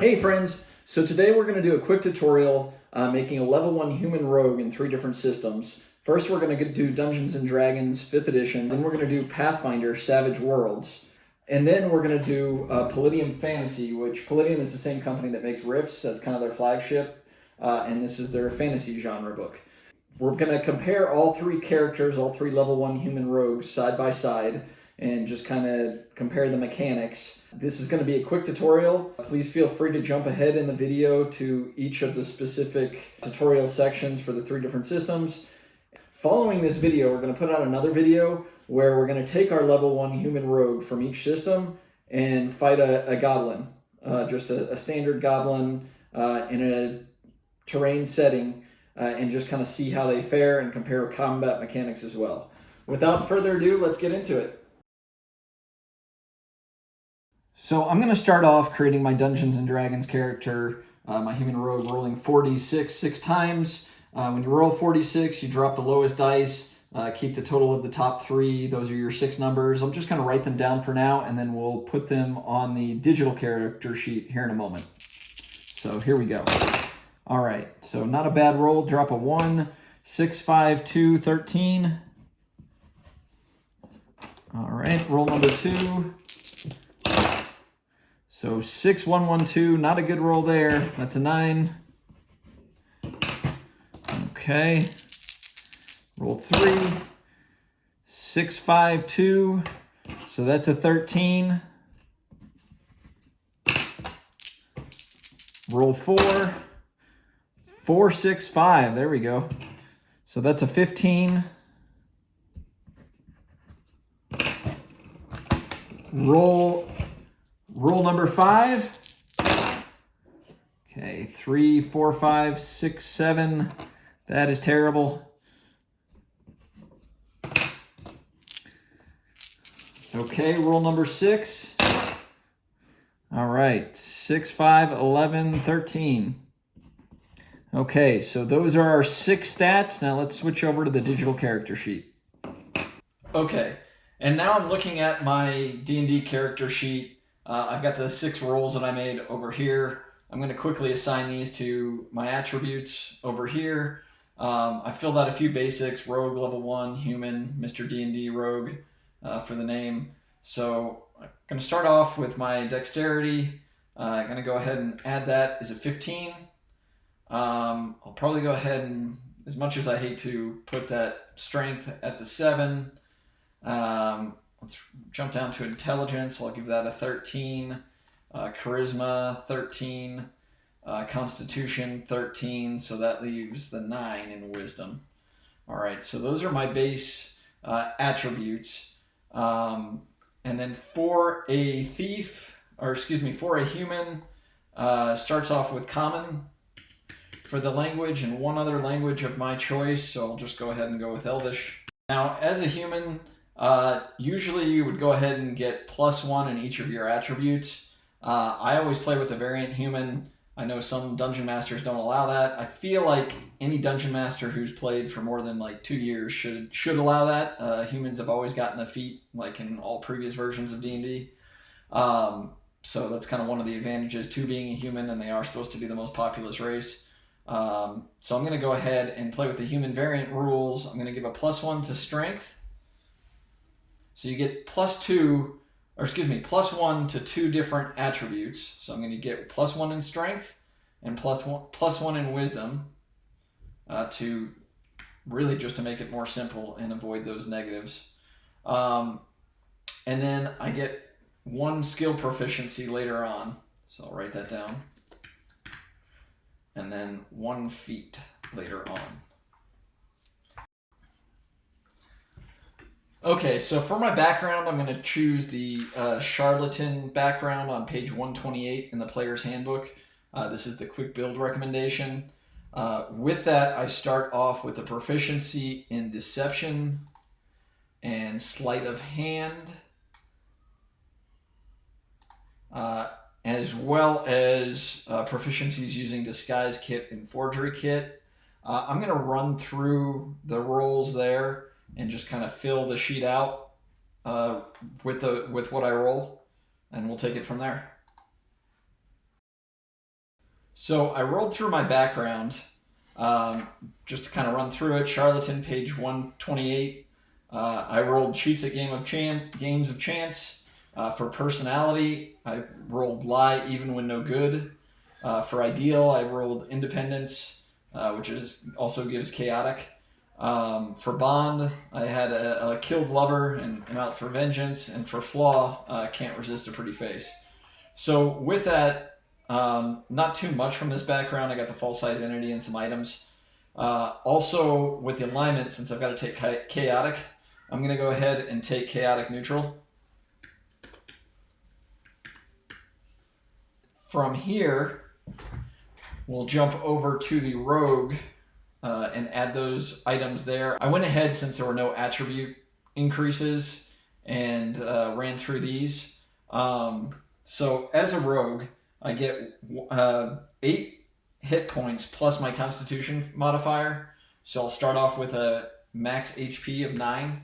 Hey friends, so today we're going to do a quick tutorial making a level 1 human rogue in 3 different systems. First we're going to do Dungeons & Dragons 5th edition, then we're going to do Pathfinder Savage Worlds, and then we're going to do Palladium Fantasy, which Palladium is the same company that makes Rifts, that's kind of their flagship, and this is their fantasy genre book. We're going to compare all 3 characters, all 3 level 1 human rogues side by side, and just kind of compare the mechanics. This is going to be a quick tutorial. Please feel free to jump ahead in the video to each of the specific tutorial sections for the 3 different systems. Following this video, we're going to put out another video where we're going to take our level 1 human rogue from each system and fight a goblin, just a standard goblin in a terrain setting, and just kind of see how they fare and compare combat mechanics as well. Without further ado, let's get into it. So I'm going to start off creating my Dungeons & Dragons character, my human rogue, rolling 4d6 6 times. When you roll 4d6, you drop the lowest dice, keep the total of the top 3. Those are your 6 numbers. I'm just going to write them down for now, and then we'll put them on the digital character sheet here in a moment. So here we go. All right, so not a bad roll. Drop a 1, 6, 5, 2, 13. All right, roll number 2. So 6, 1, 1, 2, not a good roll there. That's a 9. Okay. Roll 3. 6, 5, 2. So that's a 13. Roll 4. 4, 6, 5. There we go. So that's a 15. Roll number 5. Okay, 3, 4, 5, 6, 7. That is terrible. Okay, roll number 6. All right, 6, 5, 11, 13. Okay, so those are our 6 stats. Now let's switch over to the digital character sheet. Okay, and now I'm looking at my D&D character sheet. I've got the 6 rolls that I made over here. I'm going to quickly assign these to my attributes over here. I filled out a few basics: rogue level 1, human, Mr. D&D rogue for the name. So I'm going to start off with my dexterity. I'm going to go ahead and add that as a 15. I'll probably go ahead and, as much as I hate to put that strength at the 7, let's jump down to intelligence. I'll give that a 13. Charisma, 13. Constitution, 13. So that leaves the 9 in wisdom. All right, so those are my base attributes. And then for a for a human, starts off with common for the language and 1 other language of my choice. So I'll just go ahead and go with Elvish. Now, as a human, usually you would go ahead and get +1 in each of your attributes. I always play with a variant human. I know some dungeon masters don't allow that. I feel like any dungeon master who's played for more than like 2 years should allow that. Humans have always gotten a feat, like in all previous versions of D&D. So that's kind of one of the advantages to being a human, and they are supposed to be the most populous race. So I'm going to go ahead and play with the human variant rules. I'm going to give a +1 to strength. So you get +1 to 2 different attributes. So I'm going to get +1 in strength and +1 in wisdom, to really just to make it more simple and avoid those negatives. And then I get 1 skill proficiency later on. So I'll write that down. And then 1 feat later on. Okay, so for my background, I'm going to choose the charlatan background on page 128 in the player's handbook. This is the quick build recommendation. With that, I start off with a proficiency in deception and sleight of hand, as well as proficiencies using disguise kit and forgery kit. I'm going to run through the rolls there and just kind of fill the sheet out with what I roll, and we'll take it from there. So I rolled through my background just to kind of run through it. Charlatan, page 128. I rolled cheats at games of chance. For personality, I rolled lie even when no good. For ideal, I rolled independence, which also gives chaotic. For bond, I had a killed lover and out for vengeance. And for flaw, can't resist a pretty face. So with that, not too much from this background. I got the false identity and some items. Also, with the alignment, since I've got to take chaotic, I'm going to go ahead and take chaotic neutral. From here, we'll jump over to the rogue and add those items there. I went ahead, since there were no attribute increases, and ran through these. So as a rogue, I get 8 hit points plus my constitution modifier. So I'll start off with a max HP of 9.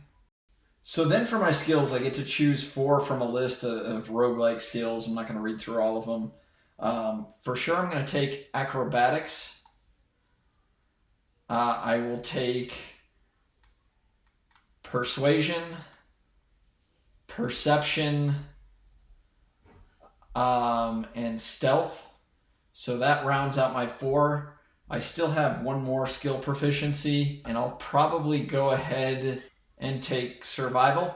So then for my skills, I get to choose 4 from a list of roguelike skills. I'm not going to read through all of them. For sure, I'm going to take acrobatics. I will take persuasion, perception, and stealth. So that rounds out my 4. I still have 1 more skill proficiency, and I'll probably go ahead and take survival.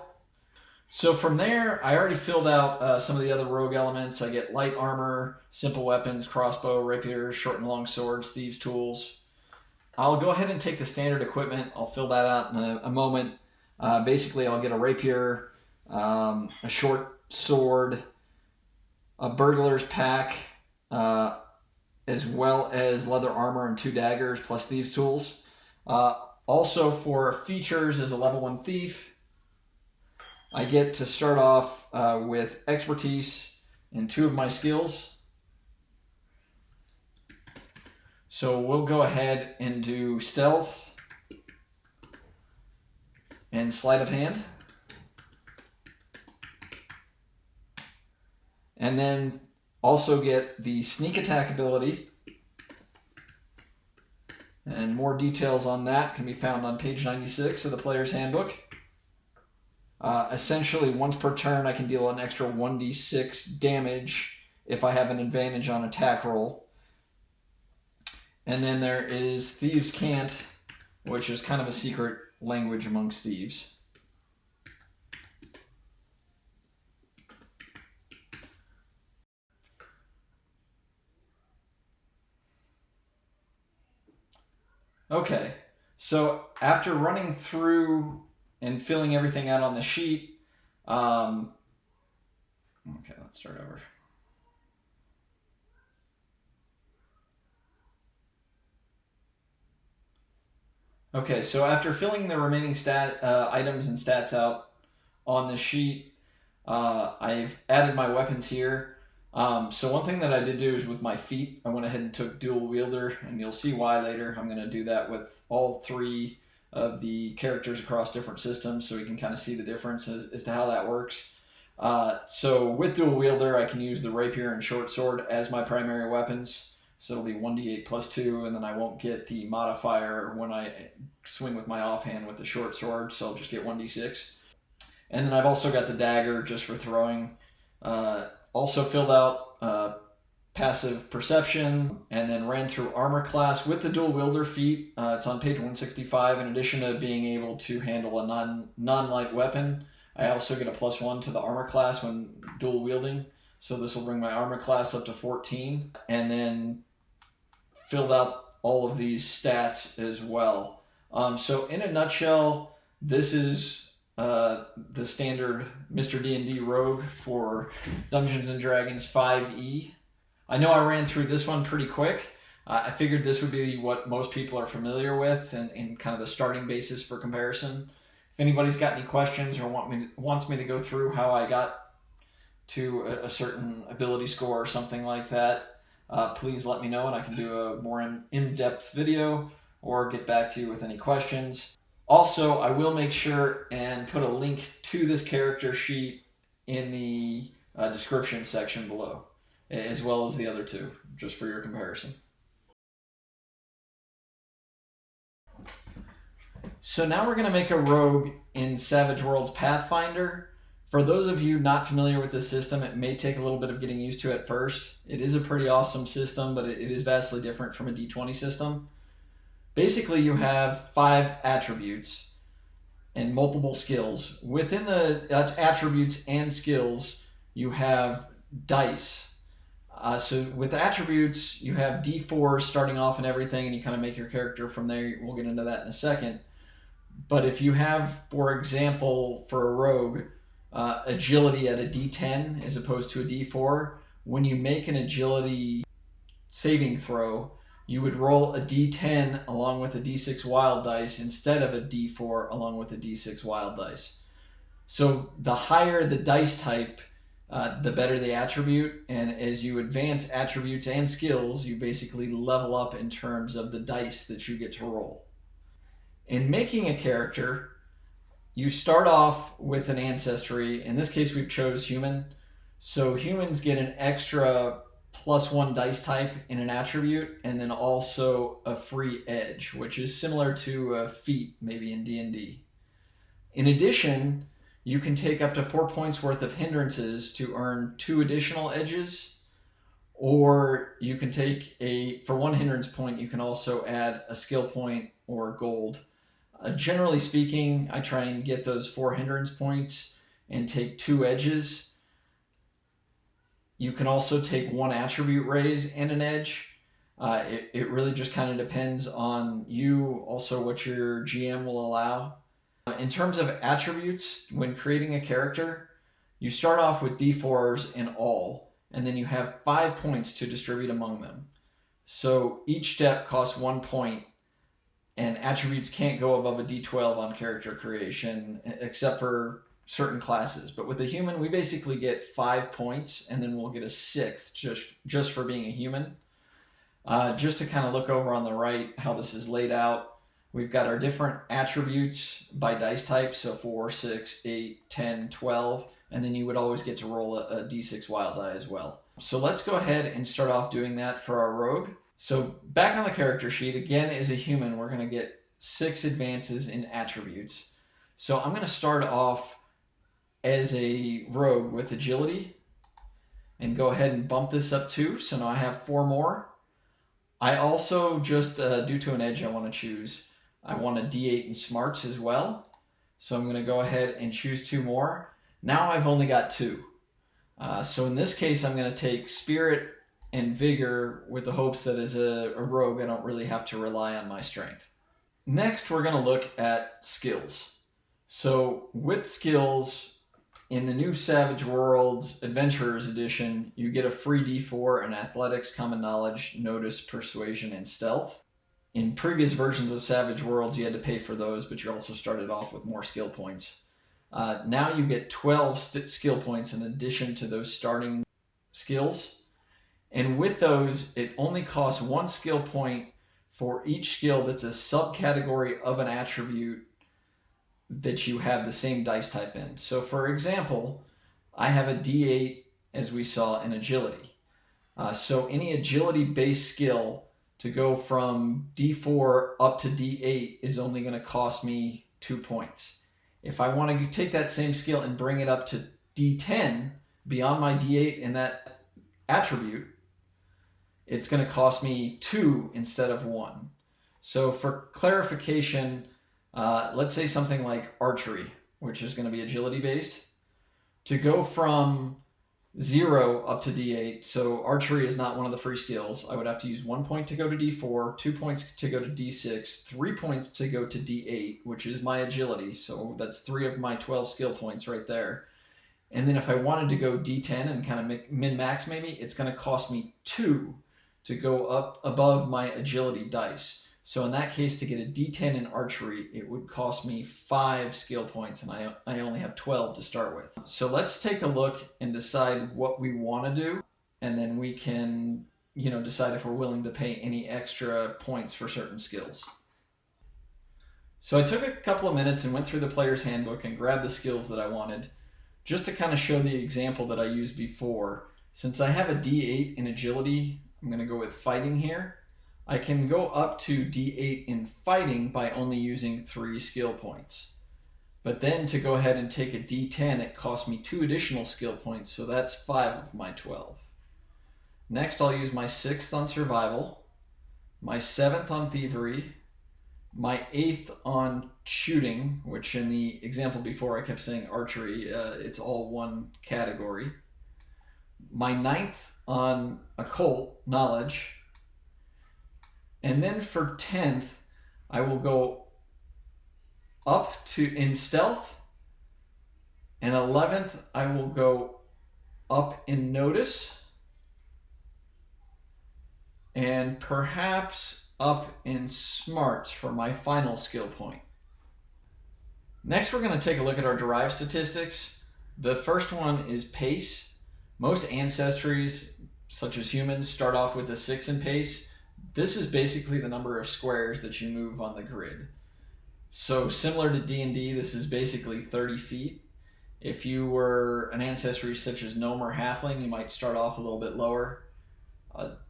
So from there, I already filled out some of the other rogue elements. I get light armor, simple weapons, crossbow, rapier, short and long swords, thieves' tools. I'll go ahead and take the standard equipment. I'll fill that out in a moment. Basically, I'll get a rapier, a short sword, a burglar's pack, as well as leather armor and 2 daggers, plus thieves' tools. Also for features as a level 1 thief, I get to start off with expertise in 2 of my skills. So we'll go ahead and do stealth and sleight of hand. And then also get the sneak attack ability. And more details on that can be found on page 96 of the Player's Handbook. Essentially, once per turn, I can deal an extra 1d6 damage if I have an advantage on attack roll. And then there is Thieves' Cant, which is kind of a secret language amongst thieves. Okay, so after running through and filling everything out on the sheet, okay, let's start over. Okay, so after filling the remaining items and stats out on the sheet, I've added my weapons here. So one thing that I did do is with my feet, I went ahead and took dual wielder, and you'll see why later. I'm going to do that with all 3 of the characters across different systems, so we can kind of see the difference as to how that works. So with dual wielder, I can use the rapier and short sword as my primary weapons. So it'll be 1d8 plus 2, and then I won't get the modifier when I swing with my offhand with the short sword, so I'll just get 1d6. And then I've also got the dagger just for throwing. Also filled out passive perception, and then ran through armor class with the dual wielder feat. It's on page 165. In addition to being able to handle a non-light weapon, I also get a +1 to the armor class when dual wielding. So this will bring my armor class up to 14. And then filled out all of these stats as well. So in a nutshell, this is the standard Mr. D&D Rogue for Dungeons & Dragons 5e. I know I ran through this one pretty quick. I figured this would be what most people are familiar with and kind of the starting basis for comparison. If anybody's got any questions or wants me to go through how I got to a certain ability score or something like that, please let me know, and I can do a more in-depth video or get back to you with any questions. Also, I will make sure and put a link to this character sheet in the description section below. as well as the other two, just for your comparison. So now we're going to make a rogue in Savage Worlds Pathfinder. For those of you not familiar with this system, it may take a little bit of getting used to at first. It is a pretty awesome system, but it is vastly different from a D20 system. Basically, you have 5 attributes and multiple skills. Within the attributes and skills, you have dice. So with attributes, you have D4s starting off and everything, and you kind of make your character from there. We'll get into that in a second. But if you have, for example, for a rogue, agility at a D10 as opposed to a D4, when you make an agility saving throw, you would roll a D10 along with a D6 wild dice instead of a D4 along with a D6 wild dice. So the higher the dice type, the better the attribute, and as you advance attributes and skills, you basically level up in terms of the dice that you get to roll. In making a character, you start off with an ancestry. In this case, we've chose human. So humans get an extra +1 dice type in an attribute, and then also a free edge, which is similar to a feat maybe in D&D. In addition, you can take up to 4 points worth of hindrances to earn 2 additional edges, or you can take for 1 hindrance point, you can also add a skill point or gold. Generally speaking, I try and get those 4 hindrance points and take 2 edges. You can also take 1 attribute raise and an edge. It really just kind of depends on you, also what your GM will allow. In terms of attributes, when creating a character, you start off with D4s in all, and then you have 5 points to distribute among them. So each step costs 1 point, and attributes can't go above a D12 on character creation, except for certain classes. But with a human, we basically get 5 points, and then we'll get a 6th just for being a human. Just to kind of look over on the right how this is laid out, we've got our different attributes by dice type, so 4, 6, 8, 10, 12, and then you would always get to roll a D6 wild die as well. So let's go ahead and start off doing that for our rogue. So back on the character sheet, again, as a human, we're going to get 6 advances in attributes. So I'm going to start off as a rogue with agility and go ahead and bump this up 2. So now I have 4 more. I also, just due to an edge I want to choose, I want a D8 in smarts as well. So I'm going to go ahead and choose 2 more. Now I've only got 2. So in this case, I'm going to take spirit and vigor with the hopes that as a rogue, I don't really have to rely on my strength. Next, we're going to look at skills. So with skills, in the new Savage Worlds Adventurers Edition, you get a free D4 in Athletics, Common Knowledge, Notice, Persuasion, and Stealth. In previous versions of Savage Worlds, you had to pay for those, but you also started off with more skill points. Now you get 12 skill points in addition to those starting skills. And with those, it only costs 1 skill point for each skill that's a subcategory of an attribute that you have the same dice type in. So for example, I have a D8, as we saw, in agility. So any agility-based skill to go from D4 up to D8 is only going to cost me 2 points. If I want to take that same skill and bring it up to D10, beyond my D8 in that attribute, it's going to cost me 2 instead of 1. So for clarification, let's say something like archery, which is going to be agility based. To go from 0 up to D8, so archery is not one of the free skills, I would have to use 1 point to go to D4, 2 points to go to D6, 3 points to go to D8, which is my agility, so that's 3 of my 12 skill points right there. And then if I wanted to go D10 and kind of min-max maybe, it's going to cost me 2 to go up above my agility dice. So in that case, to get a D10 in archery, it would cost me 5 skill points, and I only have 12 to start with. So let's take a look and decide what we want to do, and then we can, decide if we're willing to pay any extra points for certain skills. So I took a couple of minutes and went through the player's handbook and grabbed the skills that I wanted, just to kind of show the example that I used before. Since I have a D8 in agility, I'm going to go with fighting here. I can go up to D8 in fighting by only using 3 skill points. But then to go ahead and take a D10, it costs me 2 additional skill points, so that's 5 of my 12. Next, I'll use my 6th on survival, my 7th on thievery, my 8th on shooting, which in the example before I kept saying archery, it's all one category. My 9th on occult, knowledge. And then for 10th, I will go up to in stealth. And 11th, I will go up in notice. And perhaps up in smarts for my final skill point. Next, we're going to take a look at our derived statistics. The first one is pace. Most ancestries, such as humans, start off with a 6 in pace. This is basically the number of squares that you move on the grid. So similar to D&D, this is basically 30 feet. If you were an ancestry such as gnome or halfling, you might start off a little bit lower.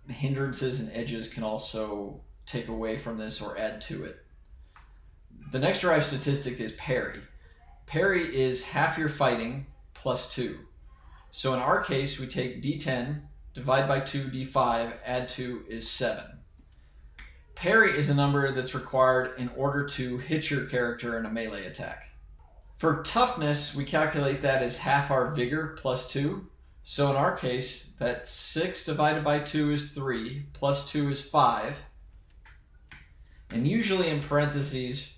Hindrances and edges can also take away from this or add to it. The next derived statistic is parry. Parry is half your fighting plus 2. So in our case, we take D10, divide by 2, D5, add 2 is 7. Parry is a number that's required in order to hit your character in a melee attack. For toughness, we calculate that as half our vigor plus 2. So in our case, that 6 divided by 2 is 3, plus 2 is 5. And usually in parentheses,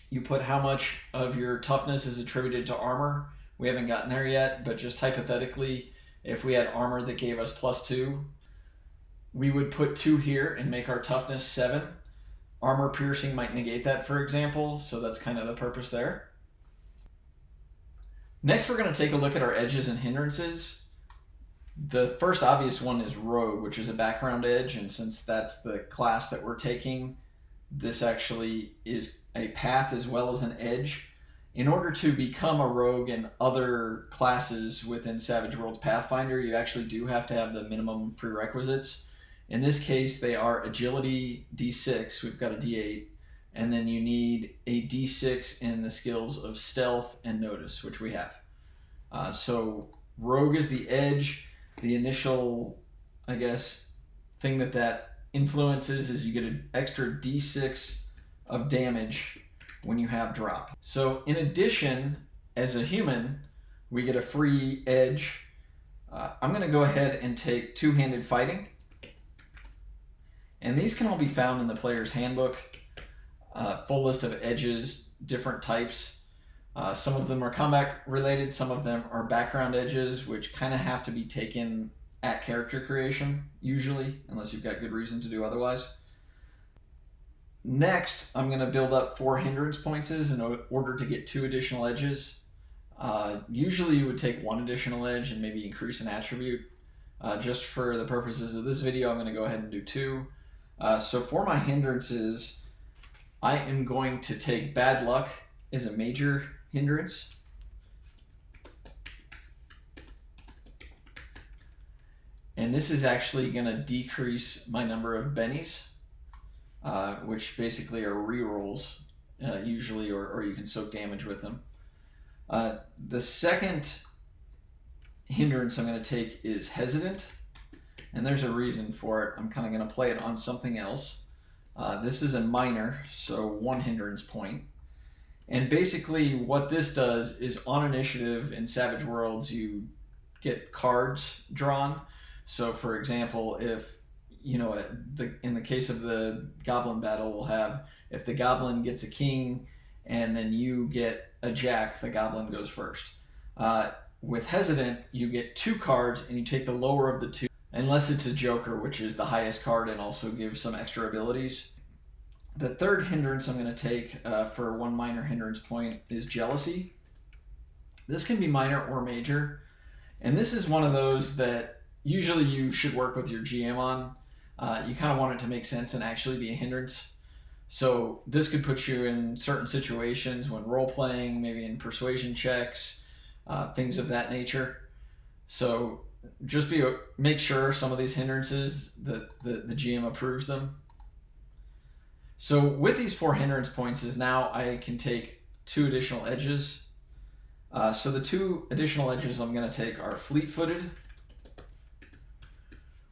you put how much of your toughness is attributed to armor. We haven't gotten there yet, but just hypothetically, if we had armor that gave us plus 2, we would put 2 here and make our toughness 7. Armor piercing might negate that, for example, so that's kind of the purpose there. Next, we're going to take a look at our edges and hindrances. The first obvious one is rogue, which is a background edge, and since that's the class that we're taking, this actually is a path as well as an edge. In order to become a rogue in other classes within Savage Worlds Pathfinder, you actually do have to have the minimum prerequisites. In this case, they are agility D6, we've got a D8, and then you need a D6 in the skills of stealth and notice, which we have. So rogue is the edge. The initial, I guess, thing that influences is you get an extra D6 of damage when you have drop. So in addition, as a human, we get a free edge. I'm going to go ahead and take two-handed fighting. And these can all be found in the player's handbook. Full list of edges, different types. Some of them are combat related, some of them are background edges, which kind of have to be taken at character creation, usually, unless you've got good reason to do otherwise. Next, I'm going to build up 4 hindrance points in order to get 2 additional edges. Usually you would take 1 additional edge and maybe increase an attribute. Just for the purposes of this video, I'm going to go ahead and do 2. So for my hindrances, I am going to take bad luck as a major hindrance. And this is actually going to decrease my number of bennies, which basically are rerolls usually, or you can soak damage with them. The second hindrance I'm going to take is hesitant, and there's a reason for it. I'm kind of going to play it on something else. This is a minor, so 1 hindrance point. And basically what this does is on initiative in Savage Worlds, you get cards drawn. So for example, if, in the case of the Goblin battle, we'll have, if the Goblin gets a king and then you get a jack, the Goblin goes first. With hesitant, you get 2 cards and you take the lower of the 2, unless it's a joker, which is the highest card and also gives some extra abilities. The third hindrance I'm going to take for 1 minor hindrance point is jealousy. This can be minor or major, and this is one of those that usually you should work with your GM on. You kind of want it to make sense and actually be a hindrance. So this could put you in certain situations when role-playing, maybe in persuasion checks, things of that nature. So make sure some of these hindrances that the GM approves them. So with these 4 hindrance points is now I can take 2 additional edges. So the 2 additional edges I'm going to take are fleet-footed,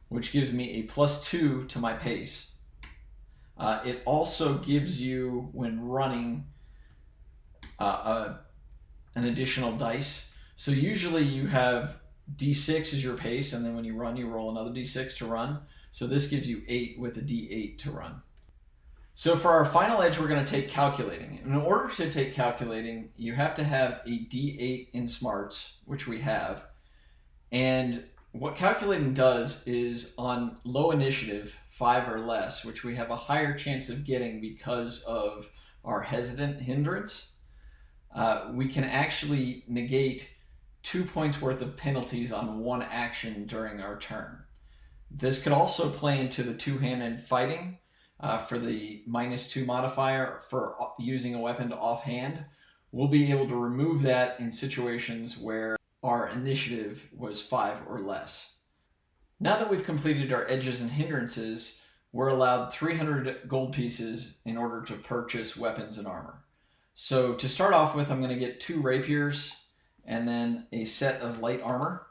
which gives me a +2 to my pace. It also gives you, when running, an additional dice. So usually you have D6 as your pace, and then when you run, you roll another D6 to run. So this gives you 8 with a D8 to run. So for our final edge, we're going to take calculating. In order to take calculating, you have to have a D8 in smarts, which we have. And what calculating does is on low initiative, 5 or less, which we have a higher chance of getting because of our hesitant hindrance, we can actually negate 2 points worth of penalties on 1 action during our turn. This could also play into the two-handed fighting for the -2 modifier for using a weapon to offhand. We'll be able to remove that in situations where our initiative was 5 or less. Now that we've completed our edges and hindrances, we're allowed 300 gold pieces in order to purchase weapons and armor. So to start off with, I'm going to get 2 rapiers and then a set of light armor.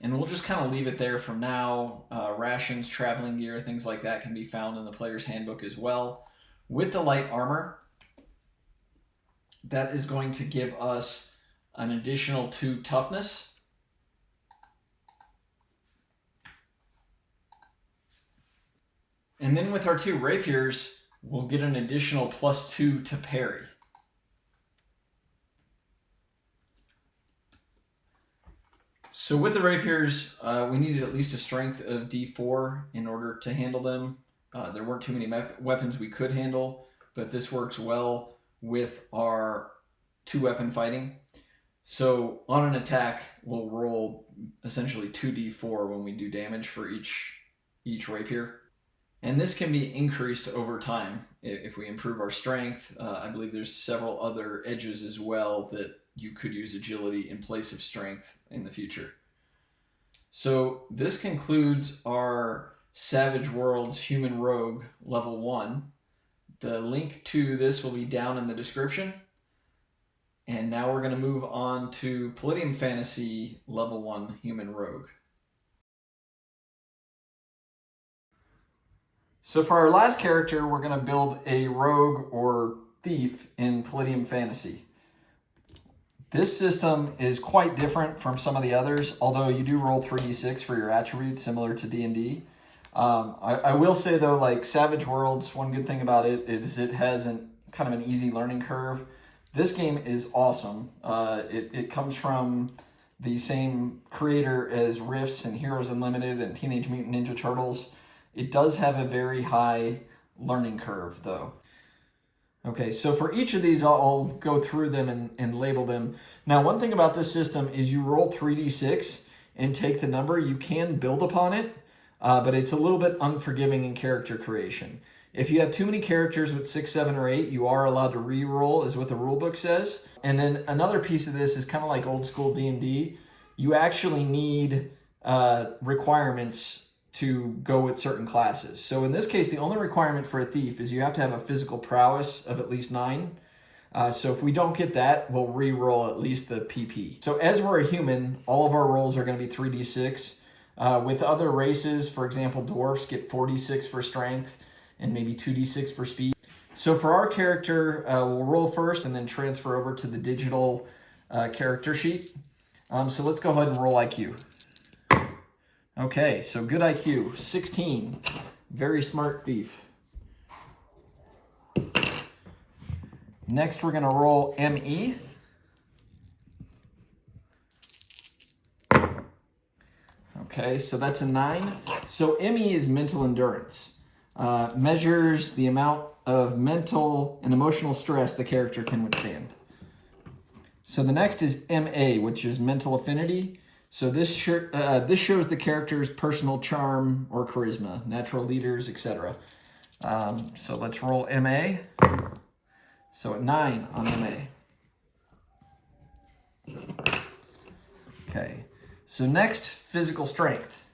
And we'll just kind of leave it there for now. Rations, traveling gear, things like that can be found in the player's handbook as well. With the light armor, that is going to give us an additional 2 toughness. And then with our 2 rapiers, we'll get an additional +2 to parry. So with the rapiers, we needed at least a strength of D4 in order to handle them. There weren't too many weapons we could handle, but this works well with our 2-weapon fighting. So on an attack, we'll roll essentially 2d4 when we do damage for each rapier. And this can be increased over time if we improve our strength. I believe there's several other edges as well that you could use agility in place of strength in the future. So this concludes our Savage Worlds Human Rogue level 1. The link to this will be down in the description. And now we're going to move on to Palladium Fantasy level 1 Human Rogue. So for our last character, we're going to build a rogue or thief in Palladium Fantasy. This system is quite different from some of the others, although you do roll 3d6 for your attributes, similar to D&D. I will say though, like Savage Worlds, one good thing about it is it has kind of an easy learning curve. This game is awesome. It comes from the same creator as Rifts and Heroes Unlimited and Teenage Mutant Ninja Turtles. It does have a very high learning curve though. Okay, so for each of these, I'll go through them and label them. Now, one thing about this system is you roll 3d6 and take the number. You can build upon it, but it's a little bit unforgiving in character creation. If you have too many characters with 6, 7, or 8, you are allowed to re-roll, is what the rulebook says. And then another piece of this is kind of like old school D&D. You actually need requirements to go with certain classes. So in this case, the only requirement for a thief is you have to have a physical prowess of at least 9. So if we don't get that, we'll re-roll at least the PP. So as we're a human, all of our rolls are going to be 3d6. With other races, for example, dwarfs get 4d6 for strength and maybe 2d6 for speed. So for our character, we'll roll first and then transfer over to the digital character sheet. So let's go ahead and roll IQ. Okay, so good IQ, 16. Very smart thief. Next, we're going to roll ME. Okay, so that's a 9. So ME is mental endurance. Measures the amount of mental and emotional stress the character can withstand. So the next is MA, which is mental affinity. So this shows the character's personal charm or charisma, natural leaders, etc. So let's roll MA. So at 9 on MA. So next, physical strength.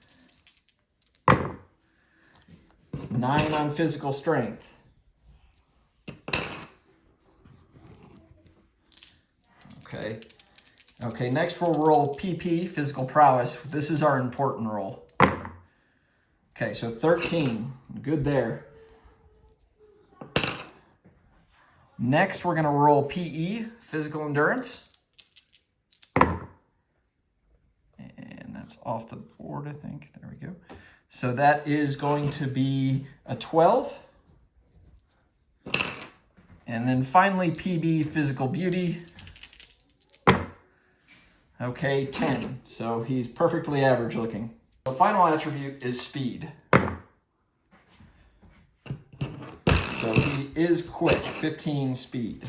9 on physical strength. Okay. Okay, next we'll roll PP, physical prowess. This is our important roll. Okay, so 13. Good there. Next, we're going to roll PE, physical endurance. And that's off the board, I think. There we go. So that is going to be a 12. And then finally, PB, physical beauty. Okay, 10. So he's perfectly average looking. The final attribute is speed. So he is quick, 15 speed.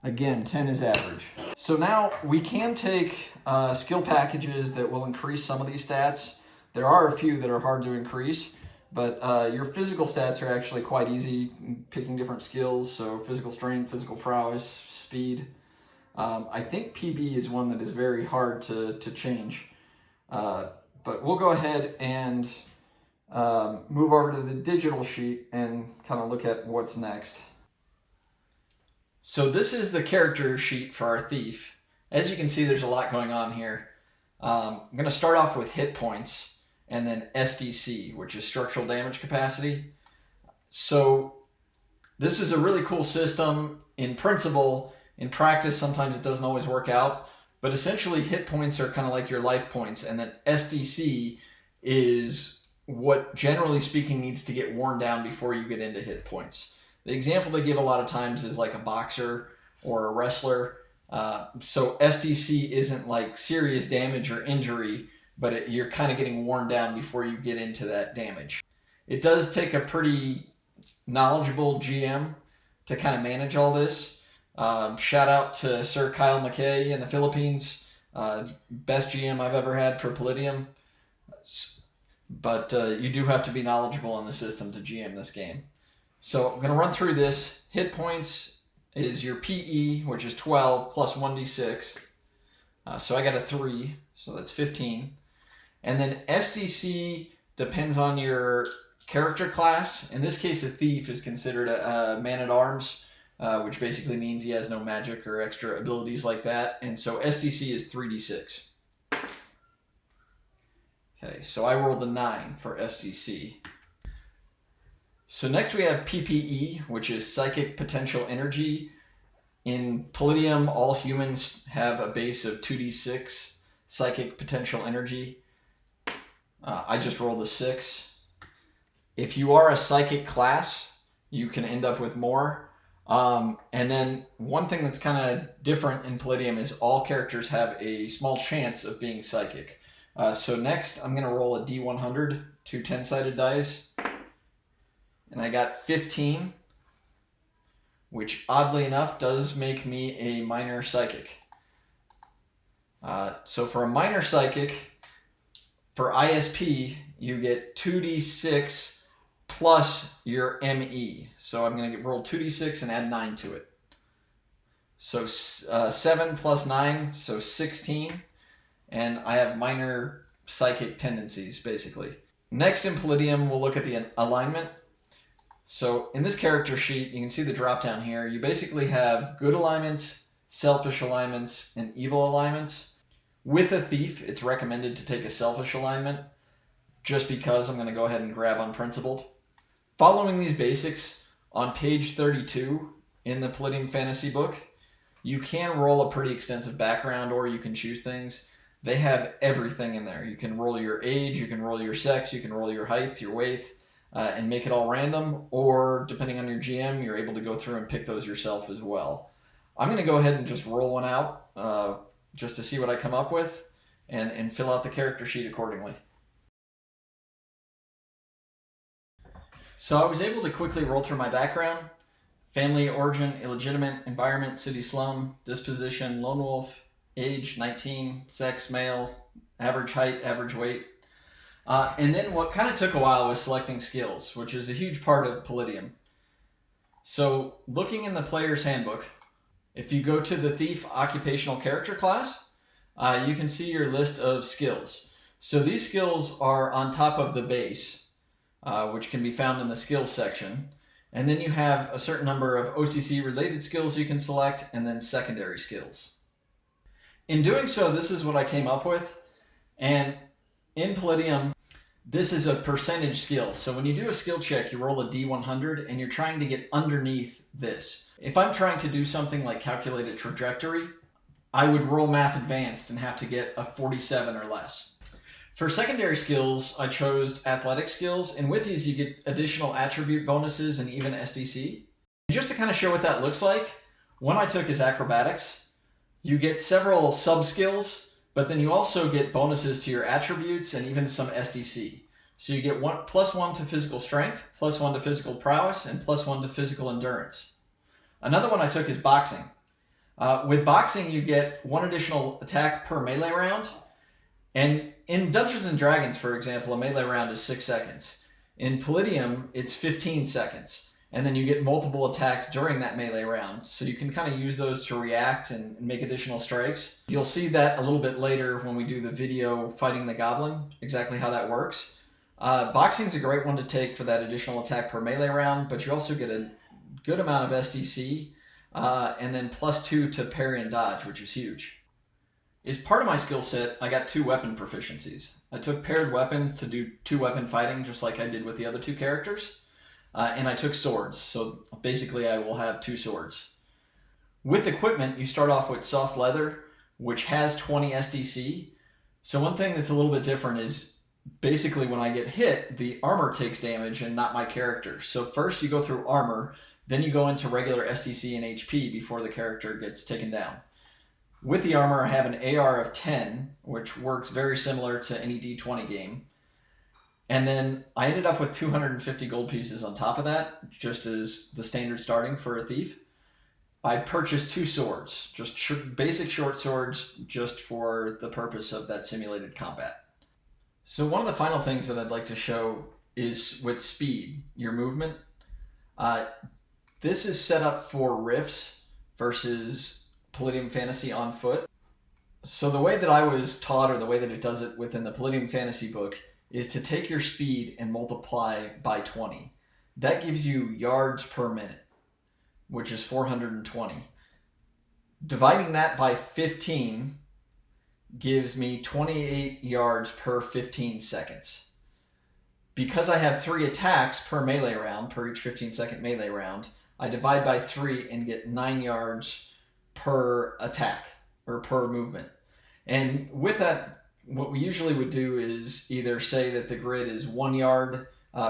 Again, 10 is average. So now we can take skill packages that will increase some of these stats. There are a few that are hard to increase, but your physical stats are actually quite easy, picking different skills. So physical strength, physical prowess, speed. I think PB is one that is very hard to change. But we'll go ahead and move over to the digital sheet and kind of look at what's next. So this is the character sheet for our thief. As you can see, there's a lot going on here. I'm going to start off with hit points and then SDC, which is structural damage capacity. So this is a really cool system in principle. In practice, sometimes it doesn't always work out, but essentially hit points are kind of like your life points, and then SDC is what, generally speaking, needs to get worn down before you get into hit points. The example they give a lot of times is like a boxer or a wrestler. So SDC isn't like serious damage or injury, but you're kind of getting worn down before you get into that damage. It does take a pretty knowledgeable GM to kind of manage all this. Shout out to Sir Kyle McKay in the Philippines. Best GM I've ever had for Palladium. But you do have to be knowledgeable in the system to GM this game. So I'm going to run through this. Hit points is your PE, which is 12 plus 1d6. So I got a 3, so that's 15. And then SDC depends on your character class. In this case, a thief is considered a man-at-arms, which basically means he has no magic or extra abilities like that. And so SDC is 3d6. Okay, so I rolled a 9 for SDC. So next we have PPE, which is Psychic Potential Energy. In Palladium, all humans have a base of 2d6 Psychic Potential Energy. I just rolled a 6. If you are a Psychic class, you can end up with more. And then one thing that's kind of different in Palladium is all characters have a small chance of being Psychic. So next, I'm going to roll a D100, 2 10-sided dice. And I got 15, which oddly enough does make me a minor psychic. So for a minor psychic, for ISP, you get 2d6 plus your ME. So I'm going to roll 2d6 and add 9 to it. So 7 plus 9, so 16. And I have minor psychic tendencies, basically. Next in Palladium, we'll look at the alignment. So in this character sheet, you can see the drop down here. You basically have good alignments, selfish alignments, and evil alignments. With a thief, it's recommended to take a selfish alignment, just because I'm going to go ahead and grab unprincipled. Following these basics, on page 32 in the Palladium Fantasy book, you can roll a pretty extensive background, or you can choose things. They have everything in there. You can roll your age, you can roll your sex, you can roll your height, your weight, and make it all random, or depending on your GM, you're able to go through and pick those yourself as well. I'm going to go ahead and just roll one out just to see what I come up with and fill out the character sheet accordingly. So I was able to quickly roll through my background. Family, origin, illegitimate, environment, city slum, disposition, lone wolf, age 19, sex male, average height, average weight. And then what kind of took a while was selecting skills, which is a huge part of Palladium. So looking in the player's handbook, if you go to the Thief occupational character class, you can see your list of skills. So these skills are on top of the base, which can be found in the skills section. And then you have a certain number of OCC related skills you can select, and then secondary skills. In doing so, this is what I came up with. And in Palladium, this is a percentage skill. So when you do a skill check, you roll a D100 and you're trying to get underneath this. If I'm trying to do something like calculate a trajectory, I would roll Math Advanced and have to get a 47 or less. For secondary skills, I chose athletic skills, and with these you get additional attribute bonuses and even SDC. Just to kind of show what that looks like, one I took is acrobatics. You get several sub-skills, but then you also get bonuses to your attributes and even some SDC. So you get +1 to physical strength, +1 to physical prowess, and +1 to physical endurance. Another one I took is boxing. With boxing, you get 1 additional attack per melee round. And in Dungeons & Dragons, for example, a melee round is 6 seconds. In Palladium, it's 15 seconds. And then you get multiple attacks during that melee round. So you can kind of use those to react and make additional strikes. You'll see that a little bit later when we do the video fighting the Goblin, exactly how that works. Boxing's a great one to take for that additional attack per melee round, but you also get a good amount of SDC, and then +2 to parry and dodge, which is huge. As part of my skill set, I got 2 weapon proficiencies. I took paired weapons to do 2-weapon fighting, just like I did with the other 2 characters. And I took swords, so basically I will have 2 swords. With equipment, you start off with soft leather, which has 20 SDC. So one thing that's a little bit different is basically when I get hit, the armor takes damage and not my character. So first you go through armor, then you go into regular SDC and HP before the character gets taken down. With the armor, I have an AR of 10, which works very similar to any D20 game. And then I ended up with 250 gold pieces on top of that, just as the standard starting for a thief. I purchased 2 swords, just basic short swords, just for the purpose of that simulated combat. So one of the final things that I'd like to show is with speed, your movement. This is set up for Rifts versus Palladium Fantasy on foot. So the way that I was taught, or the way that it does it within the Palladium Fantasy book, is to take your speed and multiply by 20. That gives you yards per minute, which is 420. Dividing that by 15 gives me 28 yards per 15 seconds. Because I have 3 attacks per melee round, per each 15-second melee round, I divide by 3 and get 9 yards per attack, or per movement. And with that, what we usually would do is either say that the grid is 1 yard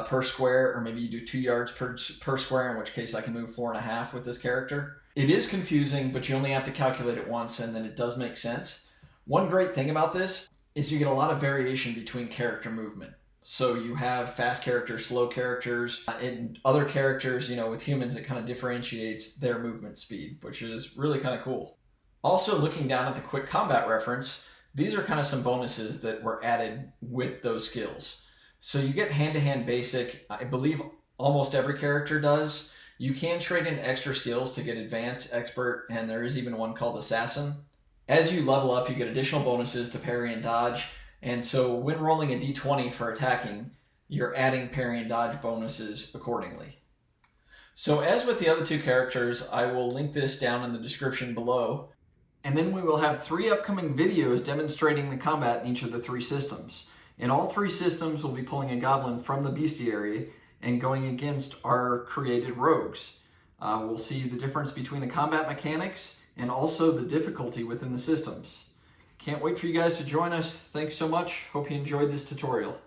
per square, or maybe you do 2 yards per square, in which case I can move 4.5 with this character. It is confusing, but you only have to calculate it once, and then it does make sense. One great thing about this is you get a lot of variation between character movement. So you have fast characters, slow characters, and other characters, with humans, it kind of differentiates their movement speed, which is really kind of cool. Also, looking down at the quick combat reference, these are kind of some bonuses that were added with those skills. So you get hand-to-hand basic. I believe almost every character does. You can trade in extra skills to get advanced, expert, and there is even one called assassin. As you level up, you get additional bonuses to parry and dodge. And so when rolling a d20 for attacking, you're adding parry and dodge bonuses accordingly. So as with the other 2 characters, I will link this down in the description below. And then we will have 3 upcoming videos demonstrating the combat in each of the 3 systems. In all 3 systems, we'll be pulling a goblin from the bestiary and going against our created rogues. We'll see the difference between the combat mechanics and also the difficulty within the systems. Can't wait for you guys to join us. Thanks so much. Hope you enjoyed this tutorial.